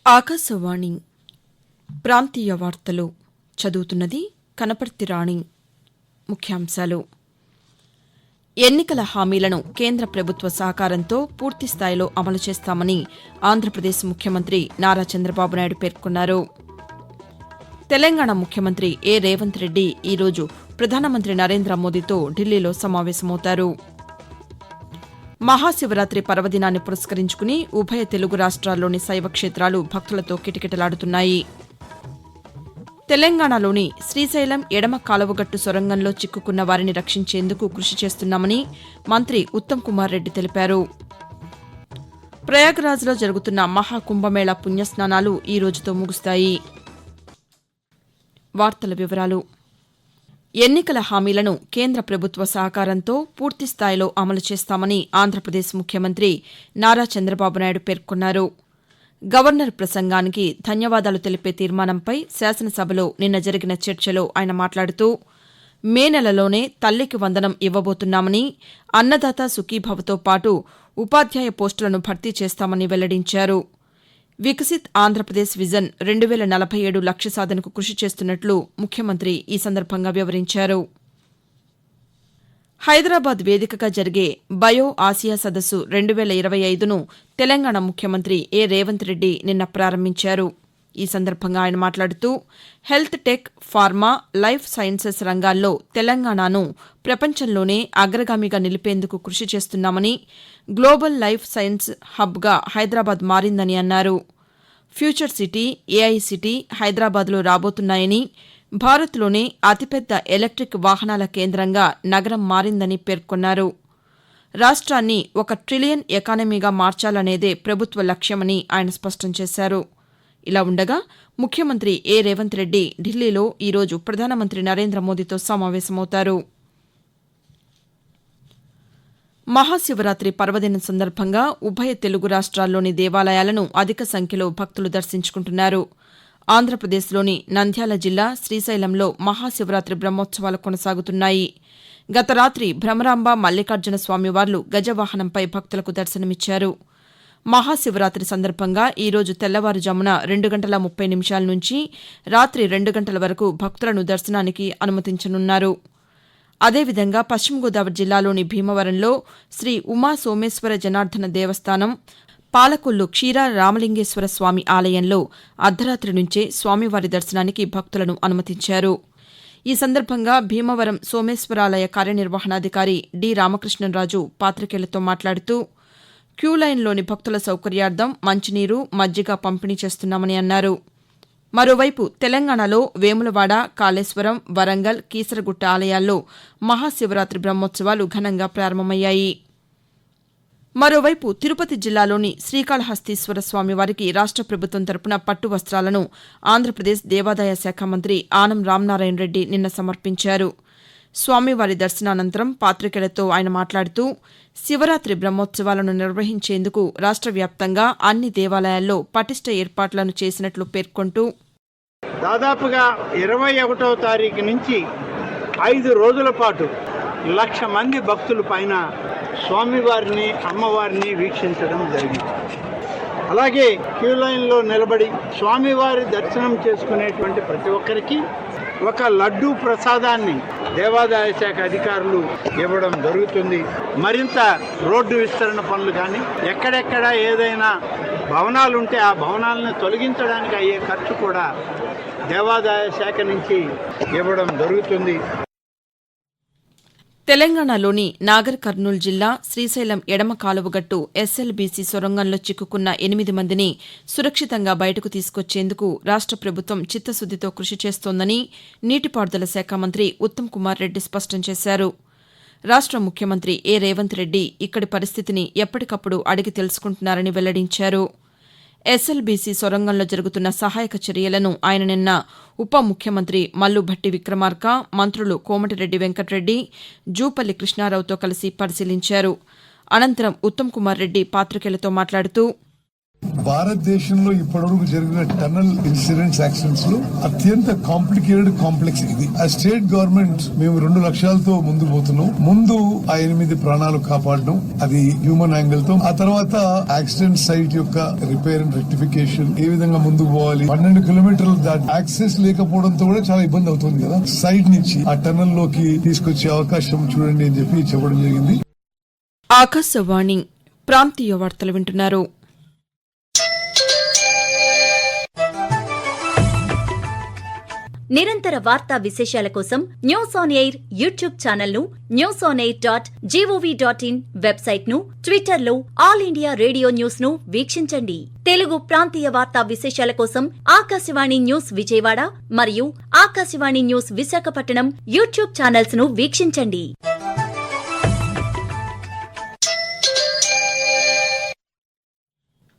ఆకాశవాణి ప్రాంతీయ వార్తలు చదువుతున్నది కనపర్తి రాణి. ముఖ్యాంశాలు: ఎన్నికల హామీలను కేంద్ర ప్రభుత్వ సహకారంతో పూర్తిస్థాయిలో అమలు చేస్తామని ఆంధ్రప్రదేశ్ ముఖ్యమంత్రి నారా చంద్రబాబు నాయుడు పేర్కొన్నారు. తెలంగాణ ముఖ్యమంత్రి రేవంత్ రెడ్డి ఈరోజు ప్రధానమంత్రి నరేంద్ర మోదీతో ఢిల్లీలో సమావేశమవుతారు. మహాశివరాత్రి పర్వదినాన్ని పురస్కరించుకుని ఉభయ తెలుగు రాష్ట్రాల్లోని శైవ క్షేత్రాలు భక్తులతో కిటకిటలాడుతున్నాయి. తెలంగాణలోని శ్రీశైలం ఎడమ కాలువగట్టు సొరంగంలో చిక్కుకున్న వారిని రక్షించేందుకు కృషి చేస్తున్నామని మంత్రి ఉత్తమ్ కుమార్ రెడ్డి తెలిపారు. ప్రయాగ్రాజ్లో జరుగుతున్న మహాకుంభమేళా పుణ్యస్నానాలు ఈ రోజుతో ముగుస్తాయి. వార్తల వివరాలు: ఎన్నికల హామీలను కేంద్ర ప్రభుత్వ సహకారంతో పూర్తిస్థాయిలో అమలు చేస్తామని ఆంధ్రప్రదేశ్ ముఖ్యమంత్రి నారా చంద్రబాబు నాయుడు పేర్కొన్నారు. గవర్నర్ ప్రసంగానికి ధన్యవాదాలు తెలిపే తీర్మానంపై శాసనసభలో నిన్న జరిగిన చర్చలో ఆయన మాట్లాడుతూ, మే నెలలోనే తల్లికి వందనం ఇవ్వబోతున్నామని, అన్నదాత సుఖీభవతో పాటు ఉపాధ్యాయ పోస్టులను భర్తీ చేస్తామని వెల్లడించారు. వికసిత్ ఆంధ్రప్రదేశ్ విజన్ 2047 లక్ష్య సాధనకు కృషి చేస్తున్నట్లు ముఖ్యమంత్రి ఈ సందర్భంగా వివరించారు. హైదరాబాద్ వేదికగా జరిగే బయో ఆసియా సదస్సు 2025ను తెలంగాణ ముఖ్యమంత్రి రేవంత్ రెడ్డి నిన్న ప్రారంభించారు. ఈ సందర్భంగా ఆయన మాట్లాడుతూ, health tech, pharma, life sciences రంగాల్లో తెలంగాణను ప్రపంచంలోనే అగ్రగామిగా నిలిపేందుకు కృషి చేస్తున్నామని, గ్లోబల్ లైఫ్ సైన్స్ హబ్గా హైదరాబాద్ మారిందని అన్నారు. ఫ్యూచర్ సిటీ, ఏఐ సిటీ హైదరాబాద్లో రాబోతున్నాయని, భారత్లోనే అతిపెద్ద ఎలక్టిక్ వాహనాల కేంద్రంగా నగరం మారిందని పేర్కొన్నారు. రాష్ట్రాన్ని 1 ట్రిలియన్ ఎకానమీగా మార్చాలనేదే ప్రభుత్వ లక్ష్యమని ఆయన స్పష్టం చేశారు. ఇలా ఉండగా ముఖ్యమంత్రి రేవంత్ రెడ్డి ఢిల్లీలో ఈరోజు ప్రధానమంత్రి నరేంద్ర మోదీతో సమావేశమవుతారు. మహాశివరాత్రి పర్వదినం సందర్భంగా ఉభయ తెలుగు రాష్ట్రాల్లోని దేవాలయాలను అధిక సంఖ్యలో భక్తులు దర్శించుకుంటున్నారు. ఆంధ్రప్రదేశ్లోని నంద్యాల జిల్లా శ్రీశైలంలో మహాశివరాత్రి బ్రహ్మోత్సవాలు కొనసాగుతున్నాయి. గత రాత్రి భ్రమరాంబ మల్లికార్జున స్వామివార్లు గజవాహనంపై భక్తులకు దర్శనమిచ్చారు. మహాశివరాత్రి సందర్భంగా ఈరోజు తెల్లవారుజామున 2:30 నుంచి రాత్రి 2 గంటల వరకు భక్తులను దర్శనానికి అనుమతించనున్నారు. అదేవిధంగా పశ్చిమ గోదావరి జిల్లాలోని భీమవరంలో శ్రీ ఉమా సోమేశ్వర జనార్దన దేవస్థానం, పాలకొల్లు క్షీర రామలింగేశ్వర స్వామి ఆలయంలో అర్ధరాత్రి నుంచే స్వామివారి దర్శనానికి భక్తులను అనుమతించారు. ఈ సందర్భంగా భీమవరం సోమేశ్వరాలయ కార్యనిర్వహణాధికారి డి రామకృష్ణంరాజు పాతికేయులతో మాట్లాడుతూ, క్యూలైన్లోని భక్తుల సౌకర్యార్థం మంచినీరు, మజ్జిగ పంపిణీ చేస్తున్నామని అన్నారు. మరోవైపు తెలంగాణలో వేములవాడ, కాళేశ్వరం, వరంగల్, కీసరగుట్ట ఆలయాల్లో మహాశివరాత్రి బ్రహ్మోత్సవాలు ఘనంగా ప్రారంభమయ్యాయి. మరోవైపు తిరుపతి జిల్లాలోని శ్రీకాళహస్తీశ్వర స్వామివారికి రాష్ట్ర ప్రభుత్వం తరపున పట్టు వస్త్రాలను ఆంధ్రప్రదేశ్ దేవాదాయ శాఖ మంత్రి ఆనం రామనారాయణ రెడ్డి నిన్న సమర్పించారు. స్వామివారి దర్శనానంతరం పాతికేయులతో ఆయన మాట్లాడుతూ, శివరాత్రి బ్రహ్మోత్సవాలను నిర్వహించేందుకు రాష్ట్ర వ్యాప్తంగా అన్ని దేవాలయాల్లో పటిష్ట ఏర్పాట్లను చేసినట్లు పేర్కొంటూ, దాదాపుగా 21వ తారీఖు నుంచి 5 రోజుల పాటు 1,00,000 మంది భక్తుల పైన స్వామివారిని, అమ్మవారిని వీక్షించడం జరిగింది. అలాగే క్యూ లైన్లో నిలబడి స్వామివారి దర్శనం చేసుకునేటువంటి ప్రతి ఒక్కరికి ఒక లడ్డూ ప్రసాదాన్ని దేవాదాయ శాఖ అధికారులు ఇవ్వడం జరుగుతుంది. మరింత రోడ్డు విస్తరణ పనులు కానీ, ఎక్కడెక్కడ ఏదైనా భవనాలు ఉంటే ఆ భవనాలను తొలగించడానికి అయ్యే ఖర్చు కూడా దేవాదాయ శాఖ నుంచి ఇవ్వడం జరుగుతుంది. తెలంగాణలోని నాగర్ కర్నూలు జిల్లా శ్రీశైలం ఎడమ కాలువగట్టు ఎస్ఎల్బీసీ సొరంగంలో చిక్కుకున్న 8 మందిని సురక్షితంగా బయటకు తీసుకొచ్చేందుకు రాష్ట్ర ప్రభుత్వం చిత్తశుద్దితో కృషి చేస్తోందని నీటిపారుదల శాఖ మంత్రి ఉత్తమ్ కుమార్ రెడ్డి స్పష్టం చేశారు. రాష్ట్ర ముఖ్యమంత్రి రేవంత్ రెడ్డి ఇక్కడి పరిస్థితిని ఎప్పటికప్పుడు అడిగి తెలుసుకుంటున్నారని వెల్లడించారు. ఎస్ఎల్బీసీ సొరంగంలో జరుగుతున్న సహాయక చర్యలను ఆయన నిన్న ఉప ముఖ్యమంత్రి మల్లుభట్టి విక్రమార్క, మంత్రులు కోమటిరెడ్డి వెంకటరెడ్డి, జూపల్లి కృష్ణారావుతో కలిసి పరిశీలించారు. అనంతరం ఉత్తమ్ కుమార్ రెడ్డి పాతికేయులతో మాట్లాడుతూ, భారతదేశంలో ఇప్పటివరకు జరిగిన టన్నల్ ఇన్సిడెంట్స్ యాక్సిడెంట్స్ లో అత్యంత కాంప్లికేటెడ్ కాంప్లెక్స్ ఇది. ఆ స్టేట్ గవర్నమెంట్ మేము 2 లక్ష్యాలతో ముందు పోతున్నాం. ముందు ఆ 8 ప్రాణాలు కాపాడడం, అది హ్యూమన్ యాంగిల్ తో. ఆ తర్వాత యాక్సిడెంట్ సైట్ యొక్క రిపేర్ అండ్ రెక్టిఫికేషన్, ఏ విధంగా ముందుకు పోవాలి. 12 కిలోమీటర్లు దాటి యాక్సెస్ లేకపోవడంతో కూడా చాలా ఇబ్బంది అవుతుంది కదా. సైట్ నుంచి ఆ టన్నల్ లోకి తీసుకొచ్చే అవకాశం చూడండి అని చెప్పి చెప్పడం జరిగింది. ఆకాశవాణి ప్రాంతీయ వార్తలు వింటున్నారు. నిరంతర వార్తా విశేషాల కోసం news on air YouTube channel ను, newsonair.gov.in వెబ్సైట్ ను, ట్విట్టర్ లో ఆల్ ఇండియా రేడియో న్యూస్ ను వీక్షించండి. తెలుగు ప్రాంతీయ వార్తా విశేషాల కోసం ఆకాశవాణి న్యూస్ విజయవాడ మరియు Akashvani news Visakhapatnam YouTube channels ను వీక్షించండి.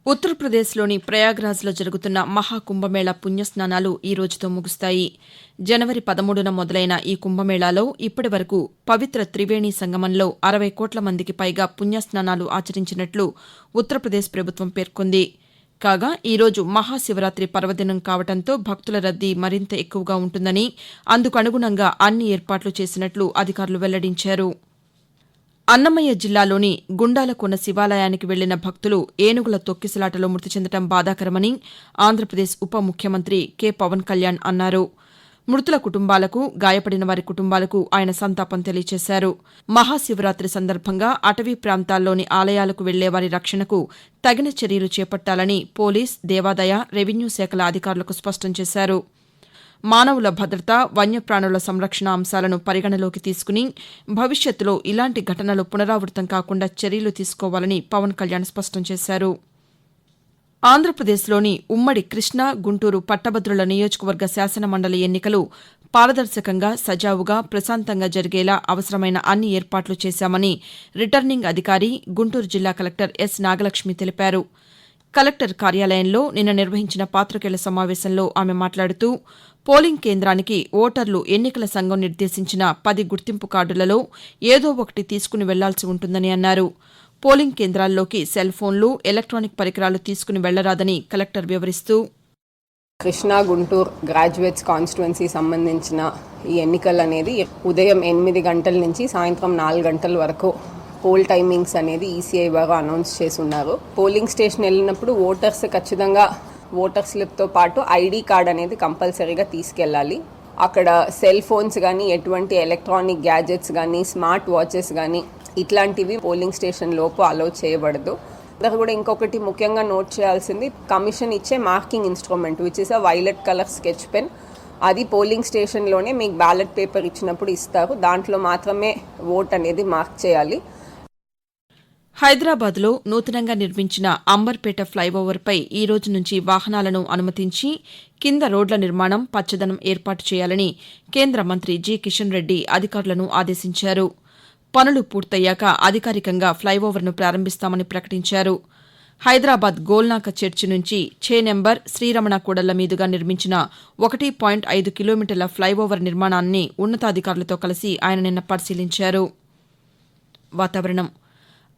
ఉత్తరప్రదేశ్లోని ప్రయాగ్రాజ్లో జరుగుతున్న మహాకుంభమేళా పుణ్యస్నానాలు ఈ రోజుతో ముగుస్తాయి. జనవరి 13న మొదలైన ఈ కుంభమేళాలో ఇప్పటి వరకు పవిత్ర త్రివేణి సంగమంలో 60 కోట్ల మందికి పైగా పుణ్యస్నానాలు ఆచరించినట్లు ఉత్తరప్రదేశ్ ప్రభుత్వం పేర్కొంది. కాగా ఈరోజు మహాశివరాత్రి పర్వదినం కావడంతో భక్తుల రద్దీ మరింత ఎక్కువగా ఉంటుందని, అందుకు అనుగుణంగా అన్ని ఏర్పాట్లు చేసినట్లు అధికారులు వెల్లడించారు. అన్నమయ్య జిల్లాలోని గుండాలకొండ శివాలయానికి వెళ్లిన భక్తులు ఏనుగుల తొక్కిసలాటలో మృతి చెందడం బాధాకరమని ఆంధ్రప్రదేశ్ ఉప ముఖ్యమంత్రి కె పవన్ కళ్యాణ్ అన్నారు. మృతుల కుటుంబాలకు, గాయపడిన వారి కుటుంబాలకు ఆయన సంతాపం తెలియజేశారు. మహాశివరాత్రి సందర్భంగా అటవీ ప్రాంతాల్లోని ఆలయాలకు వెళ్లే వారి రక్షణకు తగిన చర్యలు చేపట్టాలని పోలీస్, దేవాదాయ, రెవెన్యూ శాఖల అధికారులకు స్పష్టం చేశారు. మానవుల భద్రత, వన్యప్రాణుల సంరక్షణ అంశాలను పరిగణలోకి తీసుకుని భవిష్యత్తులో ఇలాంటి ఘటనలు పునరావృతం కాకుండా చర్యలు తీసుకోవాలని పవన్ కళ్యాణ్ స్పష్టం చేశారు. ఆంధ్రప్రదేశ్లోని ఉమ్మడి కృష్ణా, గుంటూరు పట్టభద్రుల నియోజకవర్గ శాసనమండలి ఎన్నికలు పారదర్శకంగా, సజావుగా, ప్రశాంతంగా జరిగేలా అవసరమైన అన్ని ఏర్పాట్లు చేశామని రిటర్నింగ్ అధికారి, గుంటూరు జిల్లా కలెక్టర్ ఎస్ నాగలక్ష్మి తెలిపారు. కలెక్టర్ కార్యాలయంలో నిన్న నిర్వహించిన పాతికేయుల సమావేశంలో ఆమె మాట్లాడుతూ పోలింగ్ కేంద్రానికి ఓటర్లు ఎన్నికల సంఘం నిర్దేశించిన 10 గుర్తింపు కార్డులలో ఏదో ఒకటి తీసుకుని వెళ్లాల్సి ఉంటుందని అన్నారు. పోలింగ్ కేంద్రాల్లోకి సెల్ ఫోన్లు, ఎలక్ట్రానిక్ పరికరాలు తీసుకుని వెళ్లరాదని కలెక్టర్ వివరిస్తూ, కృష్ణా గుంటూరు గ్రాడ్యుయేట్స్ కాన్స్టిట్యుయెన్సీ సంబంధించిన ఈ ఎన్నికలు అనేది ఉదయం 8 గంటల నుంచి సాయంత్రం 4 గంటల వరకు పోల్ టైమింగ్స్ అనేది ఈసీఐ వారు అనౌన్స్ చేసి ఉన్నారు. పోలింగ్ స్టేషన్ వెళ్ళినప్పుడు ఓటర్స్ ఖచ్చితంగా ఓటర్ స్లిప్తో పాటు ఐడి కార్డ్ అనేది కంపల్సరీగా తీసుకెళ్ళాలి. అక్కడ సెల్ ఫోన్స్ కానీ, ఎటువంటి ఎలక్ట్రానిక్ గ్యాజెట్స్ కానీ, స్మార్ట్ వాచెస్ కానీ ఇట్లాంటివి పోలింగ్ స్టేషన్ లోపు అలౌ చేయబడదు. అందరూ కూడా ఇంకొకటి ముఖ్యంగా నోట్ చేయాల్సింది, కమిషన్ ఇచ్చే marking instrument which is a violet colour sketch pen, అది పోలింగ్ స్టేషన్లోనే మీకు బ్యాలెట్ పేపర్ ఇచ్చినప్పుడు ఇస్తారు. దాంట్లో మాత్రమే ఓట్ అనేది మార్క్ చేయాలి. హైదరాబాద్లో నూతనంగా నిర్మించిన అంబర్పేట ఫ్లైఓవర్పై ఈ రోజు నుంచి వాహనాలను అనుమతించి కింద రోడ్ల నిర్మాణం, పచ్చదనం ఏర్పాటు చేయాలని కేంద్ర మంత్రి జి కిషన్ రెడ్డి అధికారులను ఆదేశించారు. పనులు పూర్తయ్యాక అధికారికంగా ఫ్లైఓవర్ను ప్రారంభిస్తామని ప్రకటించారు. హైదరాబాద్ గోల్నాక చర్చి నుంచి ఛే నెంబర్ శ్రీరమణ కూడళ్ల మీదుగా నిర్మించిన 1.5 కిలోమీటర్ల ఫ్లైఓవర్ నిర్మాణాన్ని ఉన్నతాధికారులతో కలిసి ఆయన నిన్న పరిశీలించారు. వాతావరణం.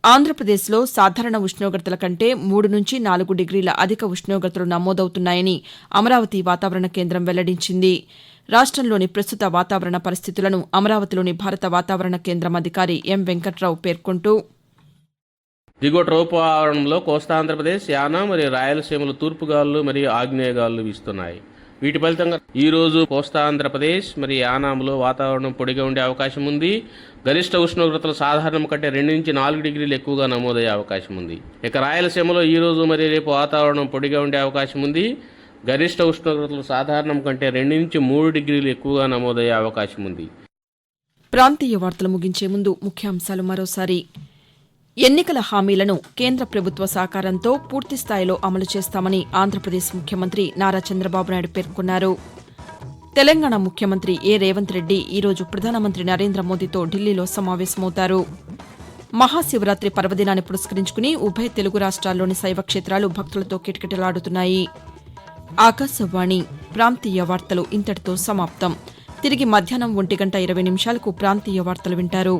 ఆంధ్రప్రదేశ్లో సాధారణ ఉష్ణోగ్రతల కంటే 3 నుంచి 4 డిగ్రీల అధిక ఉష్ణోగ్రతలు నమోదవుతున్నాయని అమరావతి వాతావరణ కేంద్రం వెల్లడించింది. రాష్టంలోని ప్రస్తుత వాతావరణ పరిస్థితులను అమరావతిలోని భారత వాతావరణ కేంద్రం అధికారి ఎం వెంకట్రావు పేర్కొంటూ, దిగువ ట్రోపావరణంలో కోస్తాంధ్రప్రదేశ్, యానా మరియు రాయలసీమలు తూర్పు గాలులు మరియు ఆగ్నేయ గాలులు వీస్తున్నాయి. వీటి ఫలితంగా ఈ రోజు కోస్తాంధ్రప్రదేశ్ మరియు యానాంలో వాతావరణం పొడిగా ఉండే అవకాశం ఉంది. గరిష్ట ఉష్ణోగ్రతలు సాధారణం కంటే 2 నుంచి 4 డిగ్రీలు ఎక్కువగా నమోదయ్యే అవకాశం ఉంది. ఇక రాయలసీమలో ఈ రోజు మరియు రేపు వాతావరణం పొడిగా ఉండే అవకాశం ఉంది. గరిష్ట ఉష్ణోగ్రతలు సాధారణం కంటే 2 నుంచి 3 డిగ్రీలు ఎక్కువగా నమోదయ్యే అవకాశం ఉంది. ప్రాంతీయ వార్తలు ముగించే ముందు ముఖ్యాంశాలు మరోసారి. ఎన్నికల హామీలను కేంద్ర ప్రభుత్వ సహకారంతో పూర్తిస్థాయిలో అమలు చేస్తామని ఆంధ్రప్రదేశ్ ముఖ్యమంత్రి నారా చంద్రబాబు నాయుడు పేర్కొన్నారు. తెలంగాణ ముఖ్యమంత్రి ఏ రేవంత్ రెడ్డి ఈరోజు ప్రధానమంత్రి నరేంద్ర మోదీతో ఢిల్లీలో సమావేశమవుతారు. మహాశివరాత్రి పర్వదినాన్ని పురస్కరించుకుని ఉభయ తెలుగు రాష్ట్రాల్లోని శైవ క్షేత్రాలు భక్తులతో కిటకిటలాడుతున్నాయి. ఆకాశవాణి ప్రాంతీయ వార్తలు ఇంతటితో సమాప్తం. తిరిగి మధ్యాహ్నం 1:20 ప్రాంతీయ వార్తలు వింటారు.